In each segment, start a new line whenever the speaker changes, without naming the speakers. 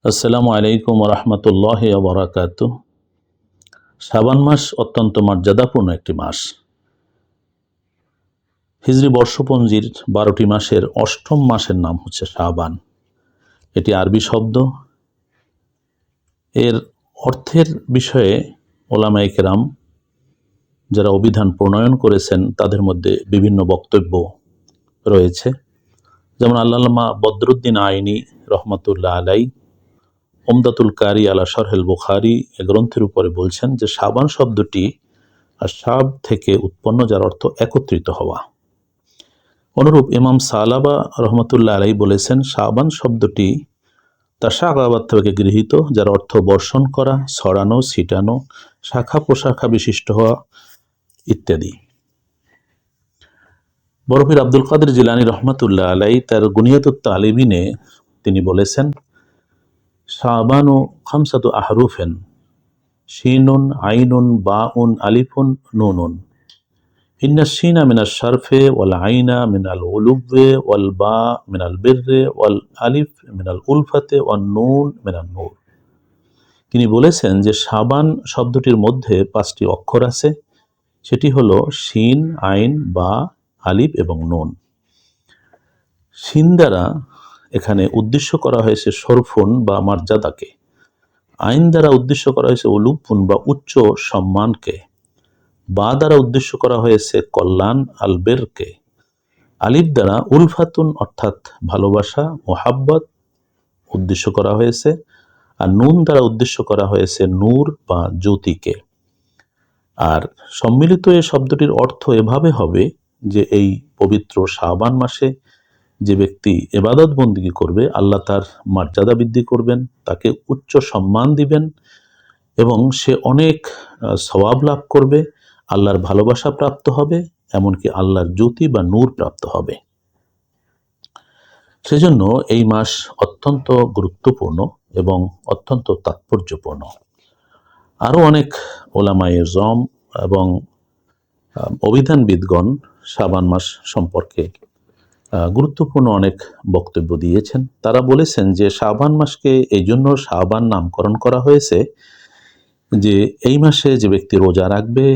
আসসালামু আলাইকুম রহমতুল্লাহ বারাকাত। শাবান মাস অত্যন্ত মর্যাদাপূর্ণ একটি মাস। হিজরি বর্ষপঞ্জির 12টি মাসের অষ্টম মাসের নাম হচ্ছে শাবান। এটি আরবি শব্দ। এর অর্থের বিষয়ে ওলামায়ে কেরাম যারা অভিধান প্রণয়ন করেছেন তাদের মধ্যে বিভিন্ন বক্তব্য রয়েছে। যেমন আল্লামা বদরুদ্দিন আইনি রহমতুল্লাহ আলাই উমদাতুল কারি আলা শরহেল বুখারী এ গ্রন্থের উপরে বলছেন যে শাবান শব্দটি শাব থেকে উৎপন্ন, যার অর্থ একত্রিত হওয়া। অনুরূপ ইমাম সালাবা রহমতুল্লাহ আলাই বলেছেন শাবান শব্দটি তাশাগাবাত থেকে গৃহীত, যার অর্থ বর্ষণ করা, ছড়ানো, ছিটানো, শাখা প্রশাখা বিশিষ্ট হওয়া ইত্যাদি। বড় পীর আব্দুল কাদের জিলানী রহমতুল্লাহ আলাই তার গুনিয়াতুত তালিবিনে তিনি বলেছেন শাবানু খামসাতু আহরুফেন শিনুন আইনুন বাউন আলিফুন নুনুন ইন্না শিনা মিনাল শারফে ওয়াল আইনা মিনাল উলুবে ওয়াল বা মিনাল বিররে ওয়াল আলিফ মিনাল উলফাতে ওয়াল নুন মিনাল নূর। তিনি বলেছেন যে শাবান শব্দটির মধ্যে 5টি অক্ষর আছে, সেটি হলো শিন, আইন, বা, আলিফ এবং নুন। শিন দ্বারা এখানে উদ্দেশ্য করা হয়েছে শরফুন বা মর্যাদাকে, আইন দ্বারা উদ্দেশ্য করা হয়েছে উলুফুন বা উচ্চ সম্মানকে, বা দ্বারা উদ্দেশ্য করা হয়েছে কল্যাণ আলবেরকে, আলিফ দ্বারা উলফাতুন অর্থাৎ ভালোবাসা মোহাব্বত উদ্দেশ্য করা হয়েছে, আর নুন দ্বারা উদ্দেশ্য করা হয়েছে নূর বা জ্যোতিকে। আর সম্মিলিত এই শব্দটির অর্থ এভাবে হবে যে এই পবিত্র শাবান মাসে যে ব্যক্তি ইবাদত বন্দেগী করবে আল্লাহ তার মর্যাদা বৃদ্ধি করবেন, তাকে উচ্চ সম্মান দিবেন এবং সে অনেক সওয়াব লাভ করবে, আল্লাহর ভালোবাসা প্রাপ্ত হবে, এমনকি আল্লাহর জ্যোতি বা নূর প্রাপ্ত হবে। সেজন্য এই মাস অত্যন্ত গুরুত্বপূর্ণ এবং অত্যন্ত তাৎপর্যপূর্ণ। আরও অনেক ওলামায়ে জম এবং অভিধানবিদগণ শাবান মাস সম্পর্কে গুরুত্বপূর্ণ অনেক বক্তব্য দিয়েছেন। তারা বলেছেন যে শাবান মাসকে এই জন্য শাবান নামকরণ করা হয়েছে যে এই মাসে যে ব্যক্তি রোজা রাখবে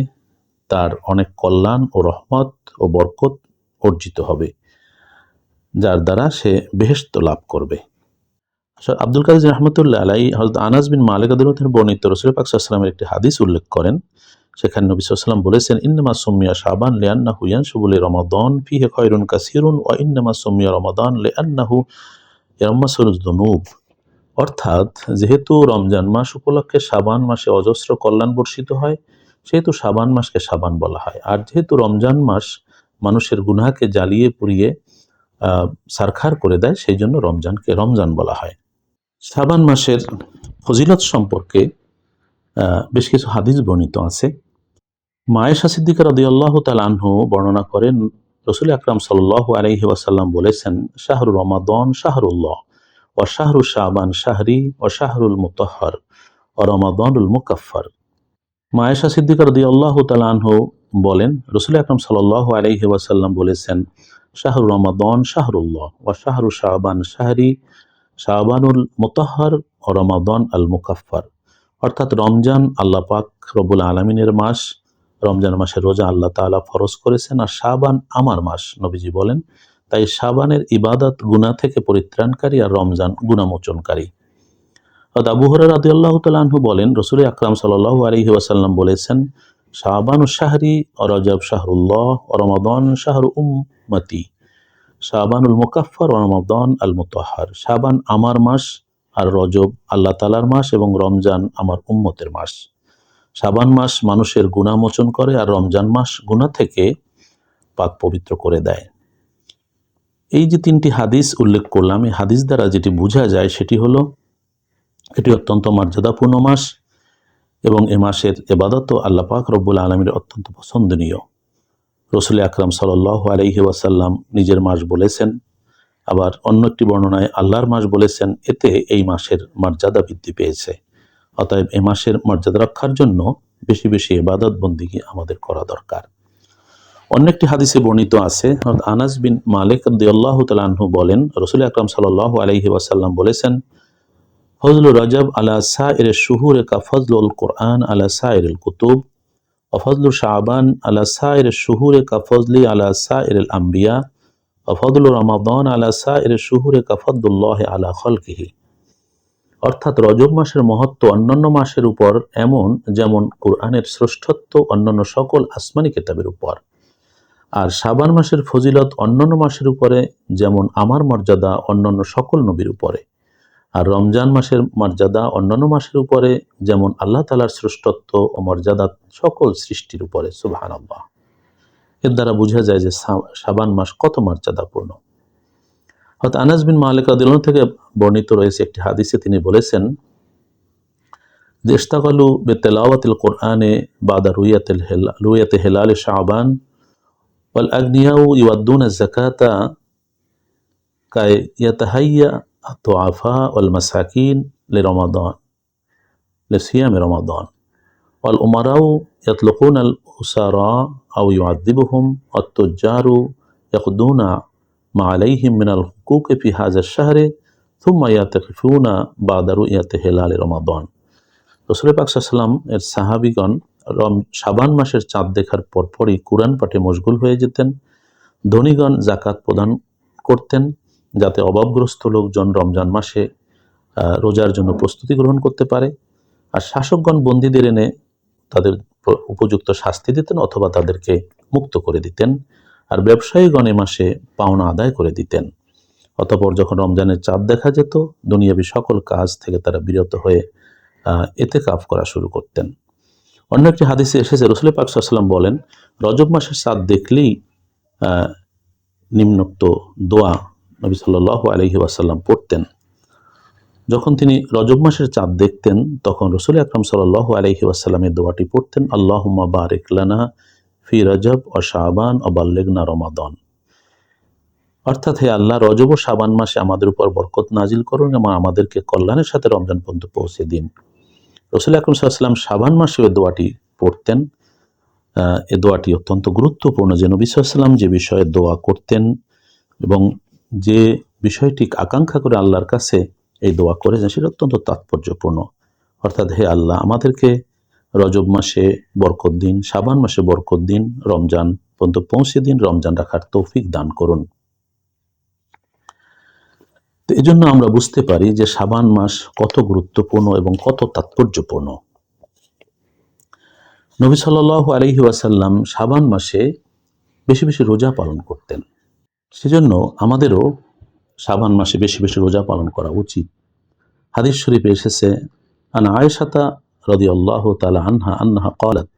তার অনেক কল্যাণ ও রহমত ও বরকত অর্জিত হবে, যার দ্বারা সে বেহেশত লাভ করবে। আব্দুল কাদের রহমতুল্লাহ আলাই হযরত আনাস বিন মালিক রাদিয়াল্লাহু আনহু বর্ণিত রাসূল পাক সাল্লাল্লাহু আলাইহি ওয়াসাল্লামের একটি হাদিস উল্লেখ করেন। সেখানে নবী সাল্লাল্লাহু আলাইহি ওয়াসাল্লাম বলেছেন ইন্নামা সুম্মিয়া শাবান লিআন্নাহু ইয়ানশুবু লিরমাদান ফীহি খায়রুন কাসীরুন ওয়া ইন্নামা সুম্মিয়া রমাদান লিআন্নাহু ইয়ামাসুল যুনুব। অর্থাৎ যেহেতু রমজান মাস উপলক্ষে শাবান মাসে অজস্র কল্যাণ বর্ষিত হয়, সেহেতু শাবান মাসকে শাবান বলা হয়। আর যেহেতু রমজান মাস মানুষের গুনাহকে জ্বালিয়ে পুড়িয়ে সারখার করে দেয়, সেই জন্য রমজানকে রমজান বলা হয়। শাবান মাসের ফজিলত সম্পর্কে বেশ কিছু হাদিস বর্ণিত আছে। মা আয়েশা সিদ্দিকা রাদিয়াল্লাহু তাআলা আনহু বর্ণনা করেন রাসূল আকরাম সাল্লাল্লাহু আলাইহি ওয়াসাল্লাম বলেছেন শাহরু রমাদান শাহরুল্লাহ ওয়া শাহরু শাবান শাহরি ওয়া শাহরুল মুতাহহার ওয়া রমাদানুল মুকাফফার। মা আয়েশা সিদ্দিকা রাদিয়াল্লাহু তাআলা আনহু বলেন রাসূল আকরাম সাল্লাল্লাহু আলাইহি ওয়াসাল্লাম বলেছেন শাহরু রমাদান শাহরুল্লাহ ওয়া শাহরু শাবান শাহরি শাবানুল মুতাহহার ও রমাদান আল মুকাফফার। অর্থাৎ রমজান আল্লাহ পাক রব্বুল আলামিনের মাস, রমজান মাসের রোজা আল্লাহ তাআলা ফরজ করেছেন, আর শাবান আমার মাস নবীজি বলেন। তাই শাবানের ইবাদত গুনাহ থেকে পরিত্রাণকারী আর রমজান গুনাহমোচনকারী। আবু হুরায়রা রাদিয়াল্লাহু তাআলা আনহু বলেন রাসূল আকরাম সাল্লাল্লাহু আলাইহি ওয়াসাল্লাম বলেছেন শাবানু শাহরি ওয়া রজব শাহরুল্লাহ ওয়া রমাদান শাহরু উম্মতি শাবানুল মুকাফফার ওয়া রমাদান আল মুতাহহার। শাবান আমার মাস আর রজব আল্লাহ তাআলার মাস এবং রমজান আমার উম্মতের মাস। শাবান মাস মানুষের গুনাহ মোচন করে আর রমজান মাস গুনাহ থেকে পাক পবিত্র করে দেয়। এই যে 3টি হাদিস উল্লেখ করলাম, এই হাদিস দ্বারা যেটি বোঝা যায় সেটি হলো এটি অত্যন্ত মর্যাদাপূর্ণ মাস এবং এ মাসের ইবাদত আল্লাহ পাক রব্বুল আলামিনের অত্যন্ত পছন্দনীয়। রাসূল আকরাম সাল্লাল্লাহু আলাইহি ওয়াসাল্লাম নিজের মাস বলেছেন, আবার অন্য একটি বর্ণনায় আল্লাহর মাস বলেছেন। এতে এই মাসের মর্যাদা বৃদ্ধি পেয়েছে। অতএব এ মাসের মর্যাদা রক্ষার জন্য বেশি বেশি ইবাদত বন্দেগী আমাদের করা দরকার। অন্য একটি হাদিসে বর্ণিত আছে আনাস বিন মালিক রাদিয়াল্লাহু তাআলা আনহু বলেন রাসূল আকরাম সাল্লাল্লাহু আলাইহি ওয়াসাল্লাম বলেছেন ফজলুর রজব আলা সাইর শুহুর কা ফজলুল কোরআন আলা সাইর কুতুব وفضل شعبان على سائر الشهور كفضل على سائر الأنبياء وفضل رمضان على سائر الشهور كفضل الله على خلقه। অর্থাৎ রজব মাসের মহত্ব অন্যান্য মাসের উপর এমন যেমন কোরআনের শ্রেষ্ঠত্ব অন্যান্য সকল আসমানি কিতাবের উপর, আর শাবান মাসের ফজিলত অন্যান্য মাসের উপরে যেমন আমার মর্যাদা অন্যান্য সকল নবীর উপরে, আর রমজান মাসের মর্যাদা অন্যান্য মাসের উপরে যেমন আল্লাহ তাআলার শ্রেষ্ঠত্ব ও মর্যাদা সকল সৃষ্টির উপরে। সুবহানাল্লাহ। এর দ্বারা বোঝা যায় যে শাবান মাস কত মর্যাদাপূর্ণ। হযরত আনাস বিন মালিক রাদিয়াল্লাহু থেকে বর্ণিত রয়েছে একটি হাদিসে তিনি বলেছেন যে ইশতাগালু বিতিলাওয়াতিল কোরআনে বাদা রুয়াতি হিলাল শাবান ওয়াল আগনিয়াউ ইউদ্দুনা যাকাতা কাই ইয়াতাহাইয়া الضعفاء والمساكين لرمضان لصيام رمضان والأمراء يطلقون الأسراء أو يعذبهم والتجار يقضون ما عليهم من الحقوق في هذا الشهر ثم يعتكفون بعد رؤية هلال رمضان। রাসূল পাক সাল্লাল্লাহু আলাইহি ওয়াসাল্লাম এর সাহাবীগণ শাবান মাসের চাঁদ দেখার পরপরই কুরআন পাঠে মশগুল হয়ে যেতেন। ধনীগণ যাকাত প্রদান করতেন যাতে অভাবগ্রস্ত লোকজন রমজান মাসে রোজার জন্য প্রস্তুতি গ্রহণ করতে পারে, আর শাসকগণ বন্দীদের এনে তাদের উপযুক্ত শাস্তি দিতেন অথবা তাদেরকে মুক্ত করে দিতেন, আর ব্যবসায়ীগণ এ মাসে পাওনা আদায় করে দিতেন। অতঃপর যখন রমজানের চাঁদ দেখা যেত দুনিয়াবী সকল কাজ থেকে তারা বিরত হয়ে ইতিকাফ করা শুরু করতেন। অন্য একটি হাদিসে এসেছে রাসূল পাক সাল্লাল্লাহু আলাইহি ওয়াসাল্লাম বলেন, রজব মাসের চাঁদ দেখলেই নিম্নোক্ত দোয়া নবী সাল্লাল্লাহু আলাইহি ওয়াসাল্লাম পড়তেন। যখন তিনি রজব মাসের চাঁদ দেখতেন তখন রাসূল আকরাম সাল্লাল্লাহু আলাইহি ওয়াসাল্লামের দোয়াটি পড়তেন, আল্লাহুম্মা বারিক লানা ফি রজব ও শাবান ও বাল্লিগনা রমাদান। অর্থাৎ হে আল্লাহ, রজব ও শাবান মাসে আমাদের উপর বরকত নাজিল করুন এবং আমাদেরকে কল্যাণের সাথে রমজান পর্যন্ত পৌঁছে দিন। রাসূল আকরাম সাল্লাল্লাহু আলাইহি ওয়াসাল্লাম শাবান মাসে ওই দোয়াটি পড়তেন। এ দোয়াটি অত্যন্ত গুরুত্বপূর্ণ যে নবী সাল্লাল্লাহু আলাইহি ওয়াসাল্লাম যে বিষয়ে দোয়া করতেন এবং যে বিষয়টি আকাঙ্ক্ষা করে আল্লাহর কাছে এই দোয়া করেছেন সেটা অত্যন্ত তাৎপর্যপূর্ণ। অর্থাৎ হে আল্লাহ, আমাদেরকে রজব মাসে বরকত দিন, শাবান মাসে বরকত দিন, রমজান পর্যন্ত পৌঁছে দিন, রমজান রাখার তৌফিক দান করুন। তো এই জন্য আমরা বুঝতে পারি যে শাবান মাস কত গুরুত্বপূর্ণ এবং কত তাৎপর্যপূর্ণ। নবী সাল্লাল্লাহু আলাইহি ওয়াসাল্লাম শাবান মাসে বেশি বেশি রোজা পালন করতেন। সেজন্য আমাদেরও শাবান মাসে বেশি বেশি রোজা পালন করা উচিত। হাদিস শরীফে এসেছে, আন আয়েশাতা রাদিয়াল্লাহু তাআলা আনহা আন্নাহা ক্বালাত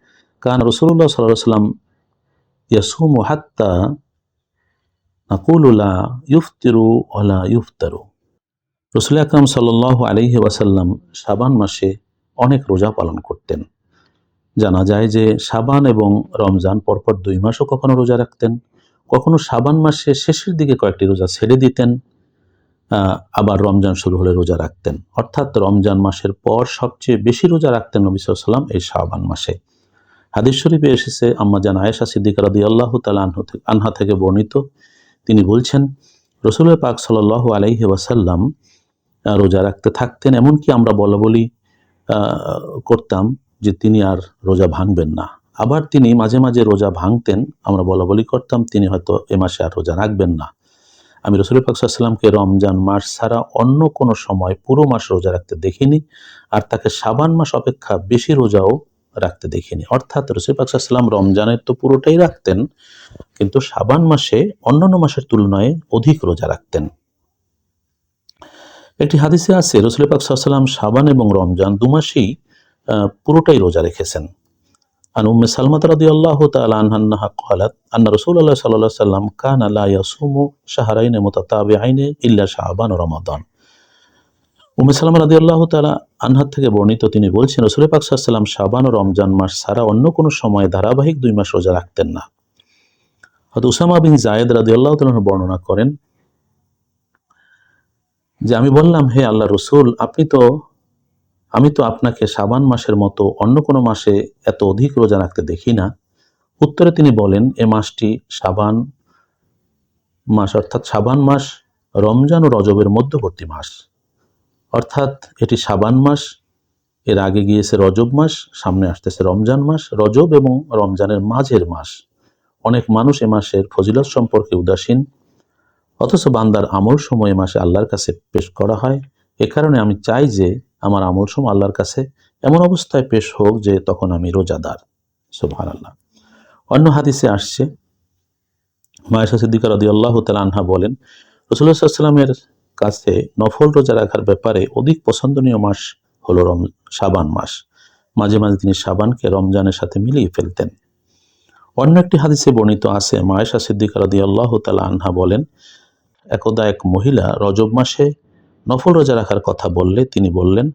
কানা রাসূলুল্লাহ সাল্লাল্লাহু আলাইহি ওয়াসাল্লাম ইয়াসুমু হাত্তা নাকুলু লা ইফতিরু ওয়া লা ইফতারু। রাসূল আকরাম সাল্লাল্লাহু আলাইহি ওয়াসাল্লাম শাবান মাসে অনেক রোজা পালন করতেন। জানা যায় যে শাবান এবং রমজান পরপর 2 মাসও কখনো রোজা রাখতেন, কখনো শাবান মাসে শেষের দিকে কয়েকটি রোজা ছেড়ে দিতেন, আবার রমজান শুরু হলে রোজা রাখতেন। অর্থাৎ রমজান মাসের পর সবচেয়ে বেশি রোজা রাখতেন নবী সাল্লাল্লাহু আলাইহি ওয়াসাল্লাম এই শাবান মাসে। হাদিস শরীফে এসেছে আম্মা জান আয়েশা সিদ্দিকা রাদিয়াল্লাহু তাআলা আনহা থেকে বর্ণিত, তিনি বলছেন রাসূল পাক সাল্লাল্লাহু আলাইহি ওয়াসাল্লাম রোজা রাখতে থাকতেন, এমনকি আমরা বলা বলি করতাম যে তিনি আর রোজা ভাঙবেন না। আবার তিনি মাঝে মাঝে রোজা ভাঙতেন, আমরা বলা বলি করতাম তিনি হয়তো এ মাসে আর রোজা রাখবেন না। আমি রাসূল পাক সাল্লাল্লাহু আলাইহি ওয়াসাল্লামকে রমজান মাস ছাড়া অন্য কোনো সময় পুরো মাস রোজা রাখতে দেখিনি, আর তাকে শাবান মাস অপেক্ষা বেশি রোজাও রাখতে দেখিনি। অর্থাৎ রাসূল পাক সাল্লাল্লাহু আলাইহি ওয়াসাল্লাম রমজানের তো পুরোটাই রাখতেন, কিন্তু শাবান মাসে অন্যান্য মাসের তুলনায় অধিক রোজা রাখতেন। একটি হাদিসে আছে রাসূল পাক সাল্লাল্লাহু আলাইহি ওয়াসাল্লাম শাবান এবং রমজান 2 মাসেই পুরোটাই রোজা রেখেছেন। আন উম্মে সালমা রাদিয়াল্লাহু তাআলা আনহা ক্বালাত আন্না রাসূলুল্লাহ সাল্লাল্লাহু আলাইহি ওয়াসাল্লাম কানা লা ইয়াসুমু শাহরাইন মুতাতাবিআইন ইল্লা শাবান ও রমাদান। উম্মে সালমা রাদিয়াল্লাহু তাআলা আনহা থেকে বর্ণিত, তিনি বলছেন রাসূল পাক সাল্লাল্লাহু আলাইহি ওয়াসাল্লাম শাবান ও রমজান মাস ছাড়া অন্য কোনো সময় ধারাবাহিক 2 মাস রোজা রাখতেন না। হযরত উসামা বিন যায়েদ রাদিয়াল্লাহু তাআলা বর্ণনা করেন যে আমি বললাম, হে আল্লাহর রাসূল, আমি তো আপনাকে শাবান মাসের মতো অন্য কোনো মাসে এত অধিক রোজা রাখতে দেখি না। উত্তরে তিনি বলেন, এ মাসটি শাবান মাস, অর্থাৎ শাবান মাস রমজান ও রজবের মধ্যবর্তী মাস। অর্থাৎ এটি শাবান মাস, এর আগে গিয়েছে রজব মাস, সামনে আসতেছে রমজান মাস। রজব এবং রমজানের মাঝের মাস। অনেক মানুষ এ মাসের ফজিলত সম্পর্কে উদাসীন, অথচ বান্দার আমল সময় এ মাসে আল্লাহর কাছে পেশ করা হয়। এ কারণে আমি চাই যে আমার আমল সময় আল্লাহর কাছে এমন অবস্থায় পেশ হোক যে তখন আমি রোজাদার। সুবহানাল্লাহ। অন্য হাদিসে আসছে, মায়েশা সিদ্দিকা রাদিয়াল্লাহু তাআলা আনহা বলেন, রাসূলুল্লাহ সাল্লাল্লাহু আলাইহি ওয়াসাল্লামের কাছে নফল রোজা রাখার ব্যাপারে অধিক পছন্দনীয় মাস হলো শাবান মাস। মাঝে মাঝে তিনি শাবানকে রমজানের সাথে মিলিয়ে ফেলতেন। অন্য একটি হাদিসে বর্ণিত আছে, মায়েশা সিদ্দিকা রাদিয়াল্লাহু তাআলা আনহা বলেন, একদা এক মহিলা রজব মাসে নফল রোজা রাখার কথা বললে তিনি বললেন,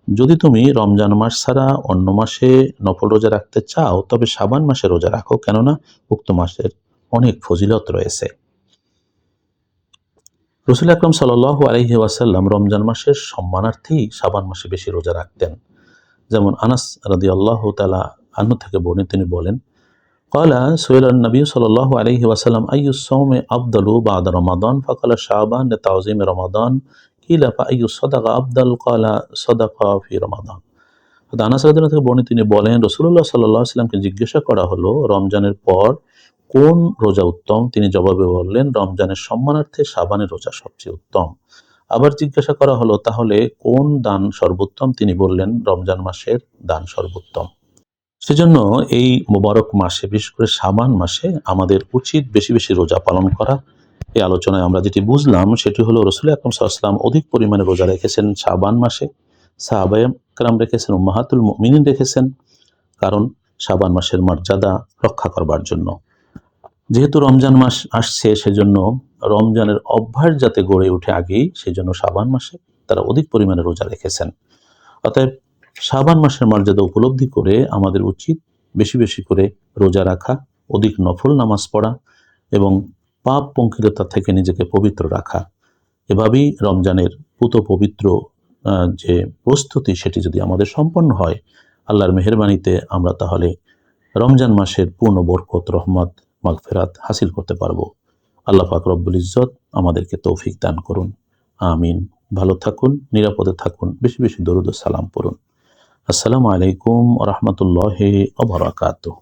যদি তুমি রমজান মাস ছাড়া অন্য মাসে নফল রোজা রাখতে চাও তবে শাবান মাসে রোজা রাখো, কেননা উক্ত মাসের অনেক ফজিলত রয়েছে। রাসূল আকরাম সাল্লাল্লাহু আলাইহি ওয়াসাল্লাম রমজান মাসের সম্মানার্থেই শাবান মাসে বেশি রোজা রাখতেন। যেমন আনাস রাদিয়াল্লাহু তাআলা আনহু থেকে বর্ণিত, তিনি বলেন, قال سئل النبي صلى الله عليه وسلم أي الصوم أفضل بعد رمضان فقال شعبان لتعظيم رمضان قيل فأي الصدقة أفضل قال صدقة في رمضان। আনাস রাদিয়াল্লাহু থেকে বর্ণিত, তিনি বলেন, রাসূলুল্লাহ সাল্লাল্লাহু আলাইহি ওয়াসাল্লামকে জিজ্ঞাসা করা হলো রমজানের পর কোন রোজা উত্তম, তিনি জবাবে বললেন, রমজানের সম্মানার্থে শাবানের রোজা সবচেয়ে উত্তম। আবার জিজ্ঞাসা করা হলো তাহলে কোন দান সর্বোত্তম, তিনি বললেন রমজান মাসের দান সর্বোত্তম। সেজন্য এই মোবারক মাসে, বিশেষ করে শাবান মাসে আমাদের উচিত বেশি বেশি রোজা পালন করা। এই আলোচনায় আমরা যেটি বুঝলাম সেটি হলো রাসূল আকরাম সাল্লাল্লাহু আলাইহি ওয়াসাল্লাম অধিক পরিমাণে রোজা রেখেছেন শাবান মাসে, সাহাবায়ে কেরাম রেখেছেন, উম্মাহাতুল মুমিনিন রেখেছেন, কারণ শাবান মাসের মর্যাদা রক্ষা করবার জন্য। যেহেতু রমজান মাস আসছে সেজন্য রমজানের অভ্যাস যাতে গড়ে ওঠে আগেই, সেজন্য শাবান মাসে তারা অধিক পরিমাণে রোজা রেখেছেন। অতএব শাবান মাসের মর্যাদা উপলব্ধি করে আমাদের উচিত বেশি বেশি করে রোজা রাখা, অধিক নফল নামাজ পড়া এবং পাপ পঙ্কিলতা থেকে নিজেকে পবিত্র রাখা। এভাবেই রমজানের পুত পবিত্র যে প্রস্তুতি সেটি যদি আমাদের সম্পন্ন হয়, আল্লাহর মেহেরবানিতে আমরা তাহলে রমজান মাসের পূর্ণ বরকত, রহমত, মাগফিরাত হাসিল করতে পারবো। আল্লাহ পাক রব্বুল ইজ্জত আমাদেরকে তৌফিক দান করুন। আমিন। ভালো থাকুন, নিরাপদে থাকুন, বেশি বেশি দরুদ ও সালাম পড়ুন। আসসালামু আলাইকুম ওয়া রাহমাতুল্লাহি ওয়া বারাকাতুহু।